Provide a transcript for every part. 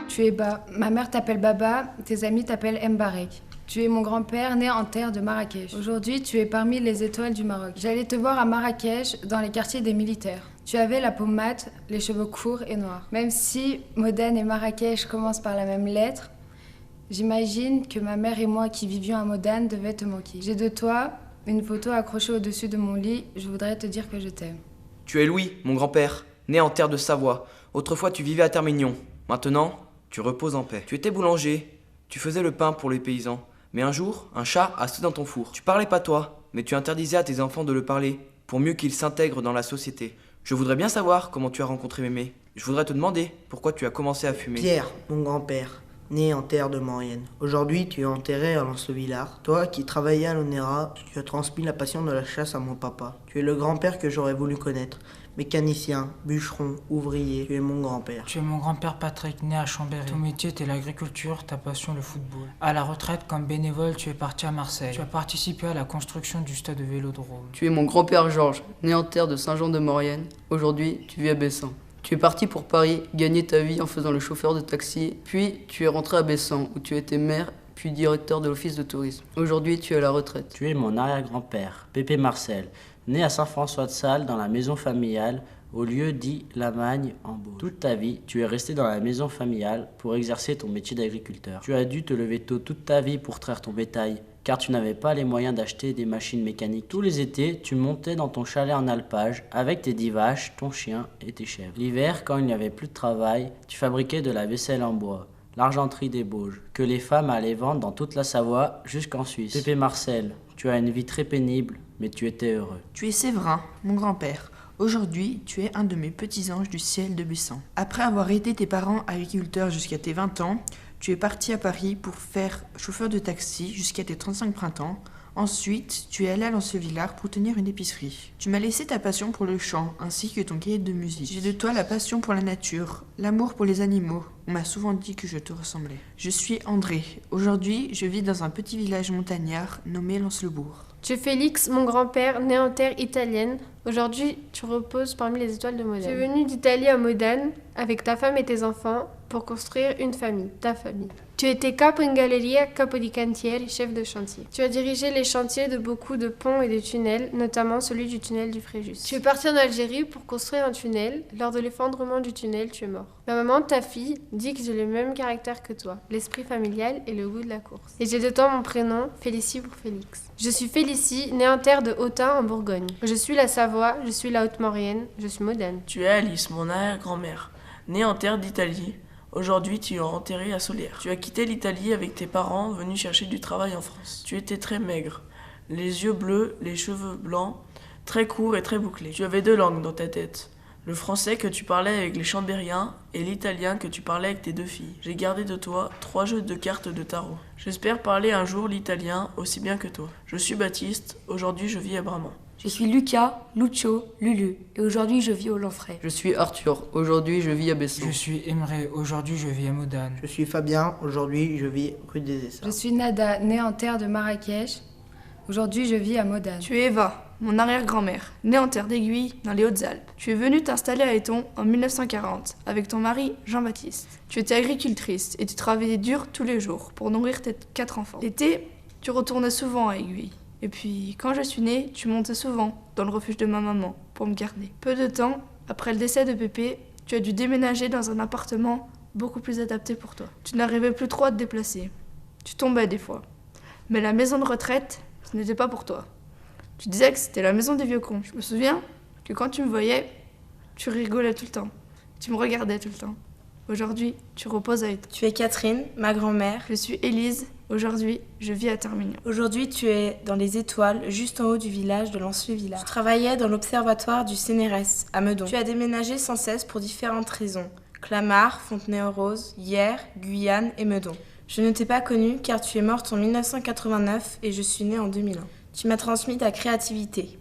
Tu es bas. Ma mère t'appelle Baba, tes amis t'appellent Mbarek. Tu es mon grand-père né en terre de Marrakech. Aujourd'hui, tu es parmi les étoiles du Maroc. J'allais te voir à Marrakech, dans les quartiers des militaires. Tu avais la peau mate, les cheveux courts et noirs. Même si Modane et Marrakech commencent par la même lettre, j'imagine que ma mère et moi qui vivions à Modane devaient te manquer. J'ai de toi une photo accrochée au-dessus de mon lit. Je voudrais te dire que je t'aime. Tu es Louis, mon grand-père, né en terre de Savoie. Autrefois, tu vivais à Termignon. Maintenant, tu reposes en paix. Tu étais boulanger. Tu faisais le pain pour les paysans. Mais un jour, un chat a sauté dans ton four. Tu parlais pas toi, mais tu interdisais à tes enfants de le parler, pour mieux qu'ils s'intègrent dans la société. Je voudrais bien savoir comment tu as rencontré Mémé. Je voudrais te demander pourquoi tu as commencé à fumer. Pierre, mon grand-père, né en terre de Maurienne. Aujourd'hui, tu es enterré à Lens-le-Villard. Toi qui travaillais à l'ONERA, tu as transmis la passion de la chasse à mon papa. Tu es le grand-père que j'aurais voulu connaître. Mécanicien, bûcheron, ouvrier, tu es mon grand-père. Tu es mon grand-père Patrick, né à Chambéry. Ton métier était l'agriculture, ta passion le football. À la retraite, comme bénévole, tu es parti à Marseille. Tu as participé à la construction du stade de Vélodrome. Tu es mon grand-père Georges, né en terre de Saint-Jean-de-Maurienne. Aujourd'hui, tu vis à Bessan. Tu es parti pour Paris, gagner ta vie en faisant le chauffeur de taxi. Puis, tu es rentré à Bessan, où tu étais maire, puis directeur de l'office de tourisme. Aujourd'hui, tu es à la retraite. Tu es mon arrière-grand-père, Pépé Marcel, né à Saint-François-de-Sales dans la maison familiale, au lieu dit La Magne en Beauce. Toute ta vie, tu es resté dans la maison familiale pour exercer ton métier d'agriculteur. Tu as dû te lever tôt toute ta vie pour traire ton bétail, car tu n'avais pas les moyens d'acheter des machines mécaniques. Tous les étés, tu montais dans ton chalet en alpage avec tes 10 vaches, ton chien et tes chèvres. L'hiver, quand il n'y avait plus de travail, tu fabriquais de la vaisselle en bois, l'argenterie des Bauges, que les femmes allaient vendre dans toute la Savoie jusqu'en Suisse. Pépé Marcel, tu as une vie très pénible, mais tu étais heureux. Tu es Séverin, mon grand-père. Aujourd'hui, tu es un de mes petits anges du ciel de Bessan. Après avoir aidé tes parents agriculteurs jusqu'à tes 20 ans, tu es parti à Paris pour faire chauffeur de taxi jusqu'à tes 35 printemps. Ensuite, tu es allé à Lens-le-Villard pour tenir une épicerie. Tu m'as laissé ta passion pour le chant, ainsi que ton cahier de musique. J'ai de toi la passion pour la nature, l'amour pour les animaux. On m'a souvent dit que je te ressemblais. Je suis André. Aujourd'hui, je vis dans un petit village montagnard nommé Lens-le-Bourg. Tu es Félix, mon grand-père, né en terre italienne. Aujourd'hui, tu reposes parmi les étoiles de Modane. Tu es venu d'Italie à Modane avec ta femme et tes enfants pour construire une famille, ta famille. Tu étais capo in galleria, capo di cantiere, chef de chantier. Tu as dirigé les chantiers de beaucoup de ponts et de tunnels, notamment celui du tunnel du Fréjus. Tu es parti en Algérie pour construire un tunnel. Lors de l'effondrement du tunnel, tu es mort. Ma maman, ta fille, dit que j'ai le même caractère que toi, l'esprit familial et le goût de la course. Et j'ai de toi mon prénom, Félicie pour Félix. Je suis Félicie, née en terre de Autun en Bourgogne. Je suis la Savoie, je suis la Haute-Maurienne, je suis Modane. Tu es Alice, mon arrière-grand-mère, née en terre d'Italie. Aujourd'hui, tu es enterrée à Solières. Tu as quitté l'Italie avec tes parents venus chercher du travail en France. Tu étais très maigre, les yeux bleus, les cheveux blancs, très courts et très bouclés. Tu avais 2 langues dans ta tête. Le français que tu parlais avec les Chambériens et l'italien que tu parlais avec tes 2 filles. J'ai gardé de toi 3 jeux de cartes de tarot. J'espère parler un jour l'italien aussi bien que toi. Je suis Baptiste, aujourd'hui je vis à Bramant. Je suis Lucas, Lucio, Lulu, et aujourd'hui je vis au Lanfray. Je suis Arthur, aujourd'hui je vis à Bessan. Je suis Emre, aujourd'hui je vis à Modane. Je suis Fabien, aujourd'hui je vis rue des Essarts. Je suis Nada, née en terre de Marrakech. Aujourd'hui, je vis à Modane. Tu es Eva, mon arrière-grand-mère, née en terre d'Aiguille, dans les Hautes-Alpes. Tu es venue t'installer à Éton en 1940, avec ton mari Jean-Baptiste. Tu étais agricultrice et tu travaillais dur tous les jours pour nourrir tes 4 enfants. L'été, tu retournais souvent à Aiguille. Et puis, quand je suis née, tu montais souvent dans le refuge de ma maman pour me garder. Peu de temps après le décès de Pépé, tu as dû déménager dans un appartement beaucoup plus adapté pour toi. Tu n'arrivais plus trop à te déplacer. Tu tombais des fois. Mais la maison de retraite, ce n'était pas pour toi. Tu disais que c'était la maison des vieux cons. Je me souviens que quand tu me voyais, tu rigolais tout le temps. Tu me regardais tout le temps. Aujourd'hui, tu reposes à Éton. Tu es Catherine, ma grand-mère. Je suis Élise. Aujourd'hui, je vis à Termignon. Aujourd'hui, tu es dans les étoiles, juste en haut du village de Lens-le-Villard. Tu travaillais dans l'observatoire du CNRS, à Meudon. Tu as déménagé sans cesse pour différentes raisons. Clamart, Fontenay-aux-Roses, Hyères, Guyane et Meudon. Je ne t'ai pas connue car tu es morte en 1989 et je suis née en 2001. Tu m'as transmis ta créativité.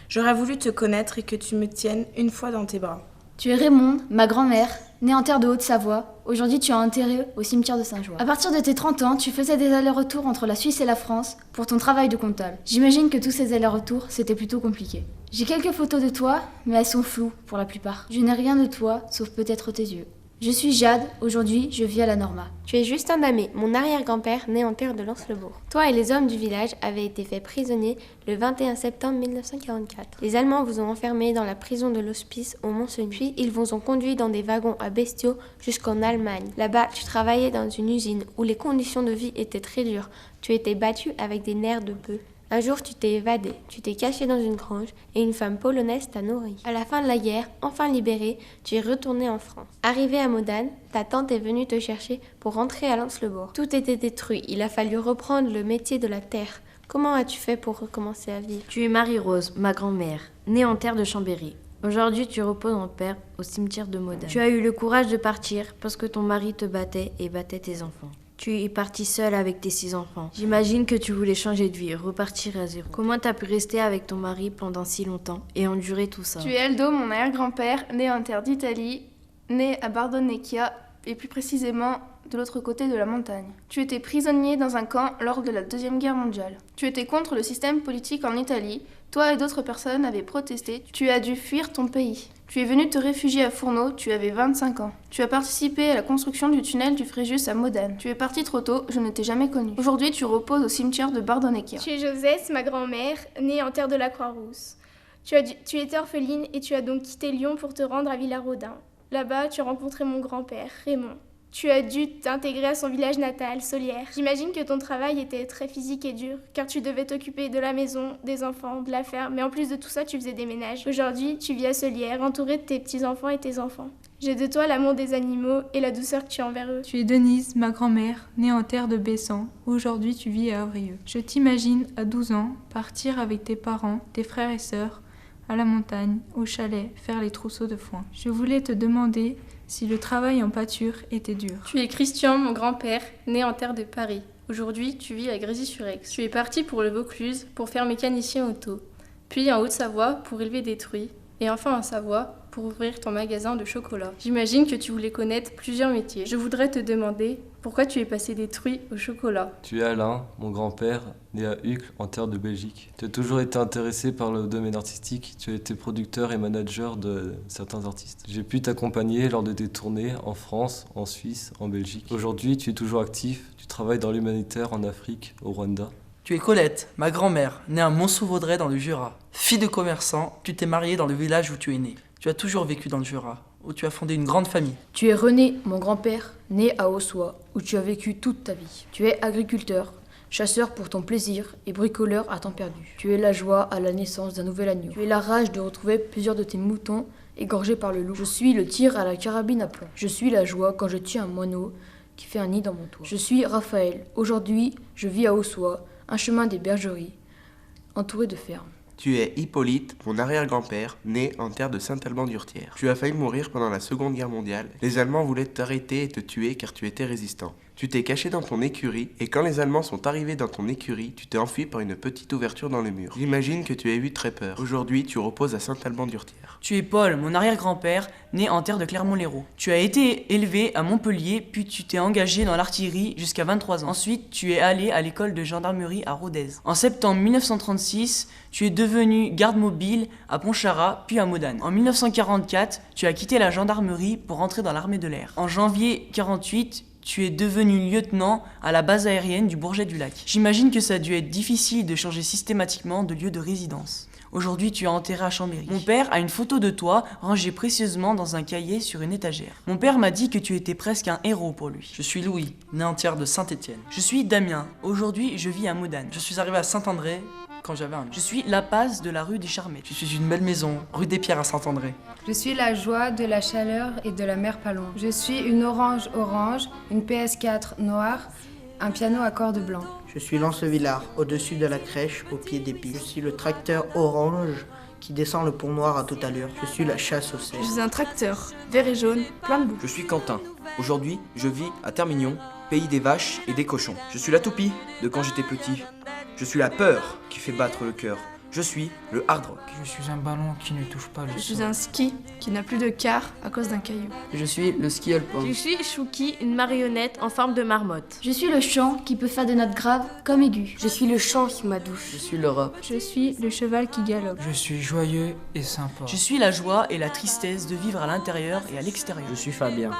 J'aurais voulu te connaître et que tu me tiennes une fois dans tes bras. Tu es Raymonde, ma grand-mère, née en terre de Haute-Savoie. Aujourd'hui, tu es enterrée au cimetière de Saint-Joie. À partir de tes 30 ans, tu faisais des allers-retours entre la Suisse et la France pour ton travail de comptable. J'imagine que tous ces allers-retours, c'était plutôt compliqué. J'ai quelques photos de toi, mais elles sont floues pour la plupart. Je n'ai rien de toi, sauf peut-être tes yeux. Je suis Jade, aujourd'hui je vis à la Norma. Tu es Justin Damé, mon arrière-grand-père né en terre de Lens-le-Bourg. Toi et les hommes du village avez été faits prisonniers le 21 septembre 1944. Les Allemands vous ont enfermés dans la prison de l'Hospice au Mont-Cenis. Puis ils vous ont conduits dans des wagons à bestiaux jusqu'en Allemagne. Là-bas, tu travaillais dans une usine où les conditions de vie étaient très dures. Tu étais battu avec des nerfs de bœuf. Un jour, tu t'es évadé, tu t'es caché dans une grange et une femme polonaise t'a nourri. À la fin de la guerre, enfin libéré, tu es retourné en France. Arrivé à Modane, ta tante est venue te chercher pour rentrer à Lens-le-Bourg. Tout était détruit, il a fallu reprendre le métier de la terre. Comment as-tu fait pour recommencer à vivre? Tu es Marie-Rose, ma grand-mère, née en terre de Chambéry. Aujourd'hui, tu reposes en paix au cimetière de Modane. Tu as eu le courage de partir parce que ton mari te battait et battait tes enfants. Tu es partie seule avec tes 6 enfants. J'imagine que tu voulais changer de vie, repartir à zéro. Comment t'as pu rester avec ton mari pendant si longtemps et endurer tout ça? Tu es Aldo, mon arrière-grand-père, né en terre d'Italie, né à Bardonecchia, et plus précisément de l'autre côté de la montagne. Tu étais prisonnier dans un camp lors de la Deuxième Guerre mondiale. Tu étais contre le système politique en Italie. Toi et d'autres personnes avaient protesté. Tu as dû fuir ton pays. Tu es venu te réfugier à Fourneau, tu avais 25 ans. Tu as participé à la construction du tunnel du Fréjus à Modane. Tu es parti trop tôt, je ne t'ai jamais connu. Aujourd'hui, tu reposes au cimetière de Bardonecchia. Tu es Josès, ma grand-mère, née en terre de la Croix-Rousse. Tu étais orpheline et tu as donc quitté Lyon pour te rendre à Villarodin. Là-bas, tu as rencontré mon grand-père, Raymond. Tu as dû t'intégrer à son village natal, Solière. J'imagine que ton travail était très physique et dur, car tu devais t'occuper de la maison, des enfants, de la ferme, mais en plus de tout ça, tu faisais des ménages. Aujourd'hui, tu vis à Solière, entouré de tes petits-enfants et tes enfants. J'ai de toi l'amour des animaux et la douceur que tu as envers eux. Tu es Denise, ma grand-mère, née en terre de Bessan. Aujourd'hui, tu vis à Avrieux. Je t'imagine, à 12 ans, partir avec tes parents, tes frères et sœurs, à la montagne, au chalet, faire les trousseaux de foin. Je voulais te demander si le travail en pâture était dur. Tu es Christian, mon grand-père, né en terre de Paris. Aujourd'hui, tu vis à Grésy-sur-Aix. Tu es parti pour le Vaucluse pour faire mécanicien auto, puis en Haute-Savoie pour élever des truies, et enfin en Savoie pour ouvrir ton magasin de chocolat. J'imagine que tu voulais connaître plusieurs métiers. Je voudrais te demander pourquoi tu es passé des truies au chocolat. Tu es Alain, mon grand-père, né à Uccle, en terre de Belgique. Tu as toujours été intéressé par le domaine artistique. Tu as été producteur et manager de certains artistes. J'ai pu t'accompagner lors de tes tournées en France, en Suisse, en Belgique. Aujourd'hui, tu es toujours actif. Tu travailles dans l'humanitaire en Afrique, au Rwanda. Tu es Colette, ma grand-mère, née à Mont-sous-Vaudrey dans le Jura. Fille de commerçant, tu t'es mariée dans le village où tu es née. Tu as toujours vécu dans le Jura, où tu as fondé une grande famille. Tu es René, mon grand-père, né à Ossois, où tu as vécu toute ta vie. Tu es agriculteur, chasseur pour ton plaisir et bricoleur à temps perdu. Tu es la joie à la naissance d'un nouvel agneau. Tu es la rage de retrouver plusieurs de tes moutons égorgés par le loup. Je suis le tir à la carabine à plomb. Je suis la joie quand je tue un moineau qui fait un nid dans mon toit. Je suis Raphaël. Aujourd'hui, je vis à Ossois, un chemin des bergeries, entouré de fermes. Tu es Hippolyte, mon arrière-grand-père, né en terre de Saint-Alban-d'Urtière. Tu as failli mourir pendant la Seconde Guerre mondiale. Les Allemands voulaient t'arrêter et te tuer car tu étais résistant. Tu t'es caché dans ton écurie et quand les Allemands sont arrivés dans ton écurie, tu t'es enfui par une petite ouverture dans le mur. J'imagine que tu as eu très peur. Aujourd'hui, tu reposes à Saint-Alban-d'Urtière. Tu es Paul, mon arrière-grand-père, né en terre de Clermont-Lérault. Tu as été élevé à Montpellier, puis tu t'es engagé dans l'artillerie jusqu'à 23 ans. Ensuite, tu es allé à l'école de gendarmerie à Rodez. En septembre 1936, tu es devenu garde mobile à Pontcharrat, puis à Modane. En 1944, tu as quitté la gendarmerie pour entrer dans l'armée de l'air. En janvier 1948, tu es devenu lieutenant à la base aérienne du Bourget-du-Lac. J'imagine que ça a dû être difficile de changer systématiquement de lieu de résidence. Aujourd'hui, tu es enterré à Chambéry. Mon père a une photo de toi rangée précieusement dans un cahier sur une étagère. Mon père m'a dit que tu étais presque un héros pour lui. Je suis Louis, né en terre de Saint-Étienne. Je suis Damien. Aujourd'hui, je vis à Modane. Je suis arrivé à Saint-André quand j'avais 1 an. Je suis la passe de la rue des Charmettes. Je suis une belle maison, rue des Pierres à Saint-André. Je suis la joie de la chaleur et de la mer pas loin. Je suis une orange, une PS4 noire, un piano à cordes blanc. Je suis Lance-le-Villard, au-dessus de la crèche, au pied des pics. Je suis le tracteur orange qui descend le pont noir à toute allure. Je suis la chasse au cerf. Je suis un tracteur, vert et jaune, plein de boue. Je suis Quentin. Aujourd'hui, je vis à Termignon, pays des vaches et des cochons. Je suis la toupie de quand j'étais petit. Je suis la peur qui fait battre le cœur. Je suis le hard rock. Je suis un ballon qui ne touche pas le sol. Je suis un ski qui n'a plus de quart à cause d'un caillou. Je suis le ski alpin. Je suis Chouki, une marionnette en forme de marmotte. Je suis le chant qui peut faire des notes graves comme aigus. Je suis le chant qui m'adouche. Je suis le rap. Je suis le cheval qui galope. Je suis joyeux et sympa. Je suis la joie et la tristesse de vivre à l'intérieur et à l'extérieur. Je suis Fabien,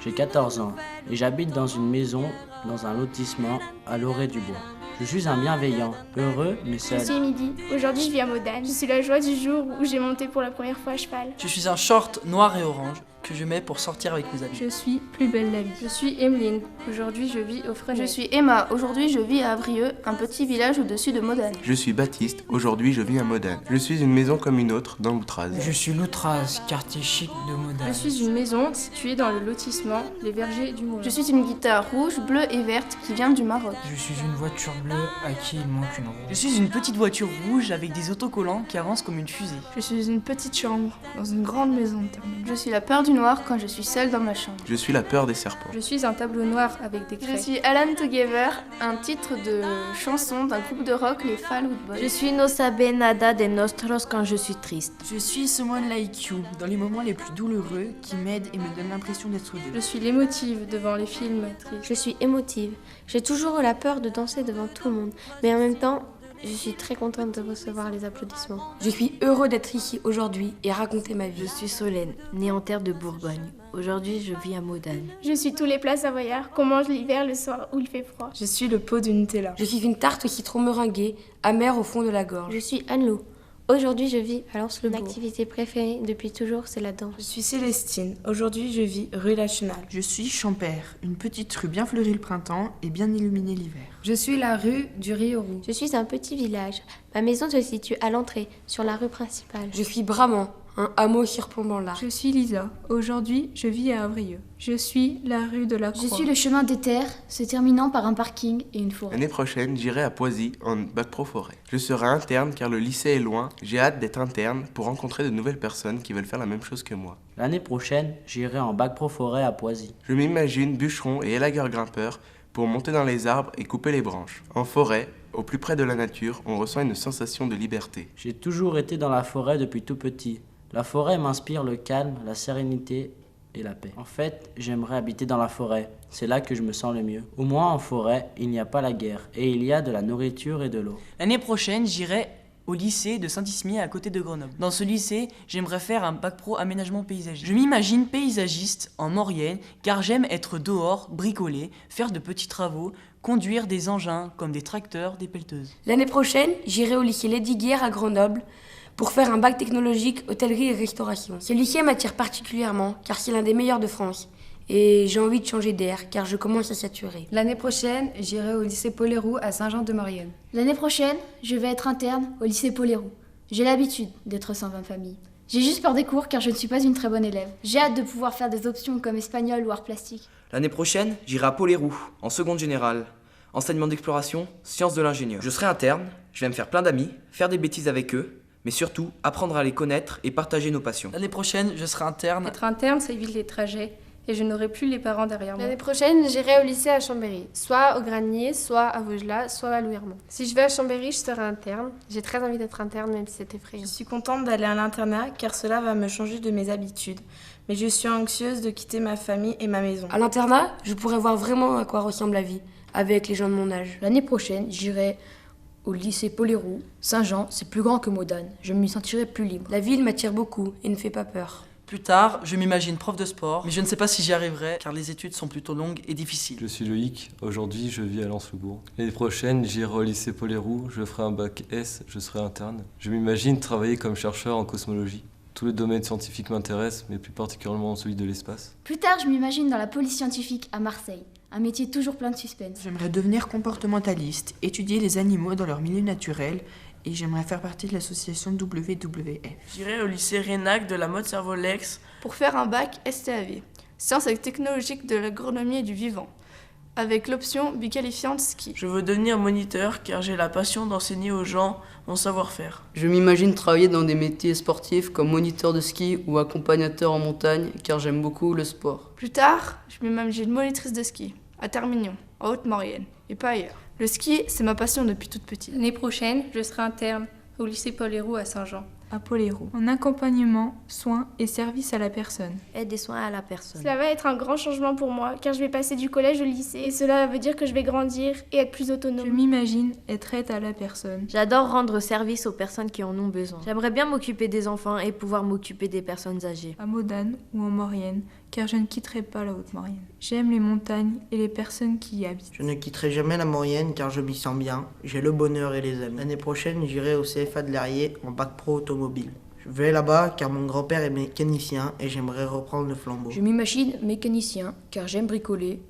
j'ai 14 ans et j'habite dans une maison, dans un lotissement à l'orée du bois. Je suis un bienveillant, heureux mais seul. Je suis Midi. Aujourd'hui, je vis à Modane. Je suis la joie du jour où j'ai monté pour la première fois à cheval. Je suis un short noir et orange que je mets pour sortir avec mes amis. Je suis plus belle la vie. Je suis Emeline. Aujourd'hui, je vis au Fresnel. Je suis Emma. Aujourd'hui, je vis à Avrieux, un petit village au-dessus de Modane. Je suis Baptiste, aujourd'hui je vis à Modane. Je suis une maison comme une autre dans l'Outraz. Je suis l'Outraz, quartier chic de Modane. Je suis une maison située dans le lotissement Les Vergers du Moulin. Je suis une guitare rouge, bleue et verte qui vient du Maroc. Je suis une voiture bleue à qui il manque une roue. Je suis une petite voiture rouge avec des autocollants qui avancent comme une fusée. Je suis une petite chambre dans une grande maison de terminale. Je suis la peur du noir quand je suis seule dans ma chambre. Je suis la peur des serpents. Je suis un tableau noir avec des craies. Je suis Alan Together, un titre de chanson d'un groupe de rock, les Fall Out Boys. Je suis No sabe nada de nostros quand je suis triste. Je suis someone like you, dans les moments les plus douloureux, qui m'aide et me donne l'impression d'être Je deux. suis l'émotive devant les films tristes. Je suis émotive. J'ai toujours eu la peur de danser devant tout le monde, mais en même temps, je suis très contente de recevoir les applaudissements. Je suis heureux d'être ici aujourd'hui et raconter ma vie. Je suis Solène, née en terre de Bourgogne. Aujourd'hui, je vis à Modane. Je suis tous les plats savoyards qu'on mange l'hiver, le soir où il fait froid. Je suis le pot de Nutella. Je suis une tarte au citron meringuée, amère au fond de la gorge. Je suis Anne-Lou. Aujourd'hui, je vis à Lens-le-Bourg. Mon activité préférée depuis toujours, c'est la danse. Je suis Célestine. Aujourd'hui, je vis rue Lachenal. Je suis Champère, une petite rue bien fleurie le printemps et bien illuminée l'hiver. Je suis la rue du Riorou. Je suis un petit village. Ma maison se situe à l'entrée, sur la rue principale. Je suis Bramant, un hameau surplombant l'art. Je suis Lisa. Aujourd'hui, je vis à Avrieux. Je suis la rue de la Croix. Je suis le chemin des terres, se terminant par un parking et une forêt. L'année prochaine, j'irai à Poisy en bac pro forêt. Je serai interne car le lycée est loin. J'ai hâte d'être interne pour rencontrer de nouvelles personnes qui veulent faire la même chose que moi. L'année prochaine, j'irai en bac pro forêt à Poisy. Je m'imagine bûcheron et élagueur grimpeur pour monter dans les arbres et couper les branches. En forêt, au plus près de la nature, on ressent une sensation de liberté. J'ai toujours été dans la forêt depuis tout petit. La forêt m'inspire le calme, la sérénité et la paix. En fait, j'aimerais habiter dans la forêt. C'est là que je me sens le mieux. Au moins en forêt, il n'y a pas la guerre et il y a de la nourriture et de l'eau. L'année prochaine, j'irai au lycée de Saint-Ismier à côté de Grenoble. Dans ce lycée, j'aimerais faire un bac pro aménagement paysager. Je m'imagine paysagiste en Maurienne car j'aime être dehors, bricoler, faire de petits travaux, conduire des engins comme des tracteurs, des pelleteuses. L'année prochaine, j'irai au lycée Lesdiguières à Grenoble pour faire un bac technologique hôtellerie et restauration. Ce lycée m'attire particulièrement car c'est l'un des meilleurs de France. Et j'ai envie de changer d'air car je commence à saturer. L'année prochaine, j'irai au lycée Paul-Héroux à Saint-Jean-de-Maurienne. L'année prochaine, je vais être interne au lycée Paul-Héroux. J'ai l'habitude d'être sans 20 familles. J'ai juste peur des cours car je ne suis pas une très bonne élève. J'ai hâte de pouvoir faire des options comme espagnol ou art plastique. L'année prochaine, j'irai à Paul-Héroux, en seconde générale. Enseignement d'exploration, sciences de l'ingénieur. Je serai interne, je vais me faire plein d'amis, faire des bêtises avec eux, mais surtout apprendre à les connaître et partager nos passions. L'année prochaine, je serai interne. Être interne, ça évite les trajets et je n'aurai plus les parents derrière moi. L'année prochaine, j'irai au lycée à Chambéry, soit au Granier, soit à Vaugelas, soit à Louis-Hermont. Si je vais à Chambéry, je serai interne. J'ai très envie d'être interne, même si c'est effrayant. Je suis contente d'aller à l'internat car cela va me changer de mes habitudes. Mais je suis anxieuse de quitter ma famille et ma maison. À l'internat, je pourrais voir vraiment à quoi ressemble la vie avec les gens de mon âge. L'année prochaine, j'irai au lycée Paul-Héroux. Saint-Jean, c'est plus grand que Modane. Je m'y sentirai plus libre. La ville m'attire beaucoup et ne fait pas peur. Plus tard, je m'imagine prof de sport, mais je ne sais pas si j'y arriverai car les études sont plutôt longues et difficiles. Je suis Loïc, aujourd'hui je vis à Lens-le-Bourg. L'année prochaine, j'irai au lycée Paul-Héroux, je ferai un bac S, je serai interne. Je m'imagine travailler comme chercheur en cosmologie. Tous les domaines scientifiques m'intéressent, mais plus particulièrement celui de l'espace. Plus tard, je m'imagine dans la police scientifique à Marseille. Un métier toujours plein de suspense. J'aimerais devenir comportementaliste, étudier les animaux dans leur milieu naturel et j'aimerais faire partie de l'association WWF. J'irai au lycée Rénac de la mode Cervolex pour faire un bac STAV, sciences et technologiques de l'agronomie et du vivant, avec l'option biqualifiante ski. Je veux devenir moniteur car j'ai la passion d'enseigner aux gens mon savoir-faire. Je m'imagine travailler dans des métiers sportifs comme moniteur de ski ou accompagnateur en montagne car j'aime beaucoup le sport. Plus tard, je m'imagine monitrice de ski, à Termignon, en Haute-Maurienne, et pas ailleurs. Le ski, c'est ma passion depuis toute petite. L'année prochaine, je serai interne au lycée Paul Héroux à Saint-Jean. À Paul Héroux. En accompagnement, soins et service à la personne. Aide et soins à la personne. Cela va être un grand changement pour moi, car je vais passer du collège au lycée, et cela veut dire que je vais grandir et être plus autonome. Je m'imagine être aide à la personne. J'adore rendre service aux personnes qui en ont besoin. J'aimerais bien m'occuper des enfants et pouvoir m'occuper des personnes âgées. À Modane ou en Maurienne, car je ne quitterai pas la Haute-Maurienne. J'aime les montagnes et les personnes qui y habitent. Je ne quitterai jamais la Maurienne car je m'y sens bien, j'ai le bonheur et les amis. L'année prochaine, j'irai au CFA de l'Arrier en bac pro automobile. Je vais là-bas car mon grand-père est mécanicien et j'aimerais reprendre le flambeau. Je m'imagine mécanicien car j'aime bricoler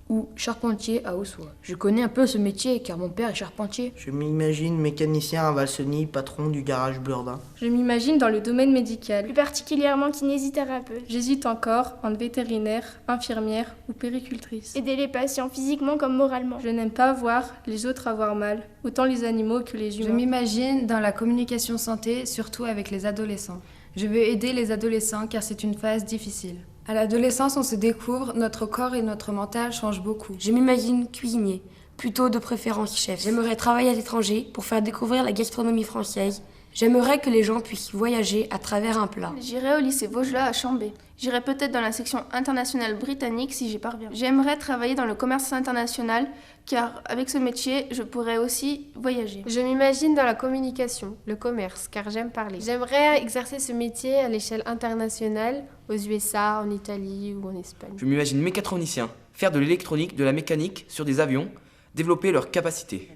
ou charpentier à Ossois. Je connais un peu ce métier car mon père est charpentier. Je m'imagine mécanicien à Valseny, patron du garage Burdin. Je m'imagine dans le domaine médical, Plus particulièrement kinésithérapeute. j'hésite encore entre vétérinaire, infirmière ou péricultrice. Aider les patients physiquement comme moralement. Je n'aime pas voir les autres avoir mal, autant les animaux que les Je humains. m'imagine dans la communication santé, surtout avec les adolescents. Je veux aider les adolescents car c'est une phase difficile. À l'adolescence, on se découvre, notre corps et notre mental changent beaucoup. Je m'imagine cuisinier, plutôt de préférence chef. J'aimerais travailler à l'étranger pour faire découvrir la gastronomie française. J'aimerais que les gens puissent voyager à travers un plat. J'irai au lycée Vaugelas à Chambé. J'irai peut-être dans la section internationale britannique si j'y parviens. J'aimerais travailler dans le commerce international car avec ce métier, je pourrais aussi voyager. Je m'imagine dans la communication, le commerce, car j'aime parler. J'aimerais exercer ce métier à l'échelle internationale, aux USA, en Italie ou en Espagne. Je m'imagine mécatronicien, faire de l'électronique, de la mécanique sur des avions, développer leurs capacités.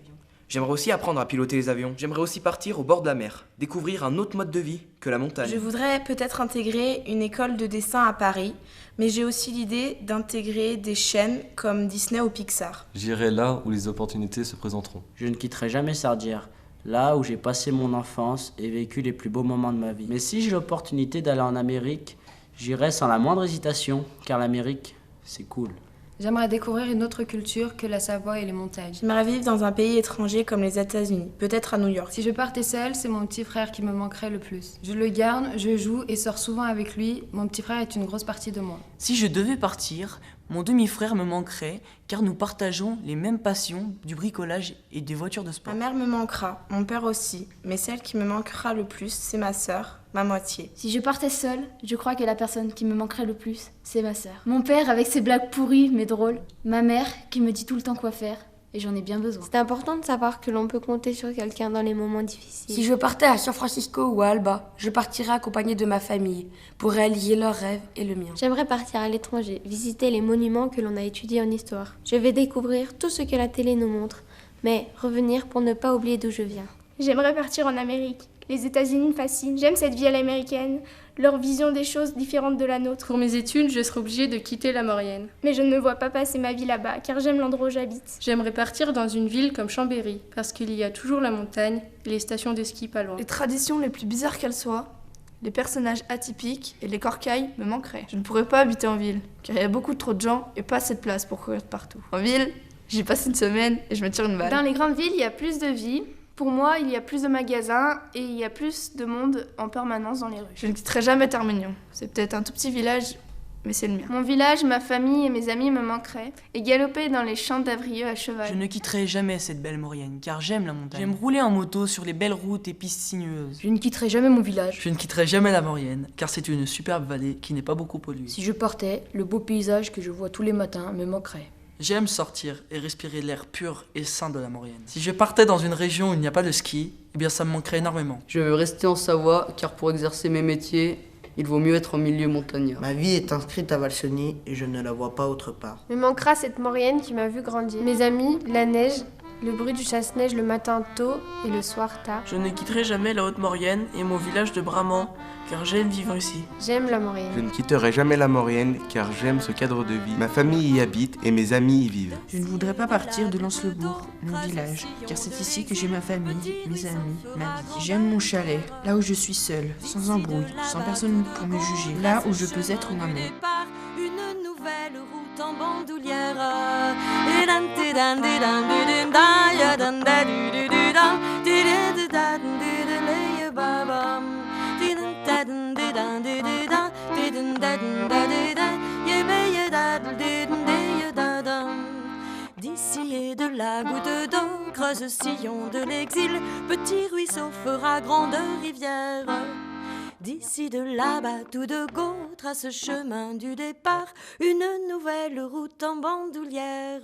J'aimerais aussi apprendre à piloter les avions. J'aimerais aussi partir au bord de la mer, découvrir un autre mode de vie que la montagne. Je voudrais peut-être intégrer une école de dessin à Paris, mais j'ai aussi l'idée d'intégrer des chaînes comme Disney ou Pixar. J'irai là où les opportunités se présenteront. Je ne quitterai jamais Sardières, là où j'ai passé mon enfance et vécu les plus beaux moments de ma vie. Mais si j'ai l'opportunité d'aller en Amérique, j'irai sans la moindre hésitation, car l'Amérique, c'est cool. J'aimerais découvrir une autre culture que la Savoie et les montagnes. J'aimerais vivre dans un pays étranger comme les États-Unis, peut-être à New York. Si je partais seule, c'est mon petit frère qui me manquerait le plus. Je le garde, je joue et sors souvent avec lui. Mon petit frère est une grosse partie de moi. Si je devais partir, mon demi-frère me manquerait car nous partageons les mêmes passions du bricolage et des voitures de sport. Ma mère me manquera, mon père aussi, mais celle qui me manquera le plus, c'est ma sœur, ma moitié. Si je partais seule, je crois que la personne qui me manquerait le plus, c'est ma sœur. Mon père avec ses blagues pourries mais drôles. Ma mère qui me dit tout le temps quoi faire. Et j'en ai bien besoin. C'est important de savoir que l'on peut compter sur quelqu'un dans les moments difficiles. Si je partais à San Francisco ou à Alba, je partirais accompagnée de ma famille pour réaliser leurs rêves et le mien. J'aimerais partir à l'étranger, visiter les monuments que l'on a étudiés en histoire. Je vais découvrir tout ce que la télé nous montre, mais revenir pour ne pas oublier d'où je viens. J'aimerais partir en Amérique. Les États-Unis me fascinent. J'aime cette vie à l'américaine, leur vision des choses différentes de la nôtre. Pour mes études, je serai obligée de quitter la Maurienne. Mais je ne me vois pas passer ma vie là-bas, car j'aime l'endroit où j'habite. J'aimerais partir dans une ville comme Chambéry, parce qu'il y a toujours la montagne et les stations de ski pas loin. Les Les traditions les plus bizarres qu'elles soient, les personnages atypiques et les corcailles me manqueraient. Je ne pourrais pas habiter en ville, car il y a beaucoup trop de gens et pas assez de place pour courir de partout. En ville, j'y passe une semaine et je me tire une balle. Dans les grandes villes, il y a plus de vie. Pour moi, il y a plus de magasins et il y a plus de monde en permanence dans les rues. Je ne quitterai jamais Termignon. C'est peut-être un tout petit village, mais c'est le mien. Mon village, ma famille et mes amis me manqueraient. Et galoper dans les champs d'Avrieux à cheval. Je ne quitterai jamais cette belle Maurienne car j'aime la montagne. J'aime rouler en moto sur les belles routes et pistes sinueuses. Je ne quitterai jamais mon village. Je ne quitterai jamais la Maurienne, car c'est une superbe vallée qui n'est pas beaucoup polluée. Si je partais, le beau paysage que je vois tous les matins me manquerait. J'aime sortir et respirer l'air pur et sain de la Maurienne. Si je partais dans une région où il n'y a pas de ski, eh bien ça me manquerait énormément. Je veux rester en Savoie, car pour exercer mes métiers, il vaut mieux être en milieu montagnard. Ma vie est inscrite à Valseny et je ne la vois pas autre part. Me manquera cette Maurienne qui m'a vu grandir. Mes amis, la neige, le bruit du chasse-neige le matin tôt et le soir tard. Je ne quitterai jamais la Haute-Maurienne et mon village de Bramant, car j'aime vivre ici. J'aime la Maurienne. Je ne quitterai jamais la Maurienne, car j'aime ce cadre de vie. Ma famille y habite et mes amis y vivent. Je ne voudrais pas partir de Lens-le-Bourg, mon village, car c'est ici que j'ai ma famille, mes amis, ma vie. J'aime mon chalet, là où je suis seule, sans embrouille, sans personne pour me juger, là où je peux être moi-même. Une nouvelle route en bandoulière. D'ici Pied de la goutte d'eau, creuse sillon de l'exil, petit ruisseau fera grande rivière. D'ici, de là-bas, tout de go, trace chemin du départ, une nouvelle route en bandoulière.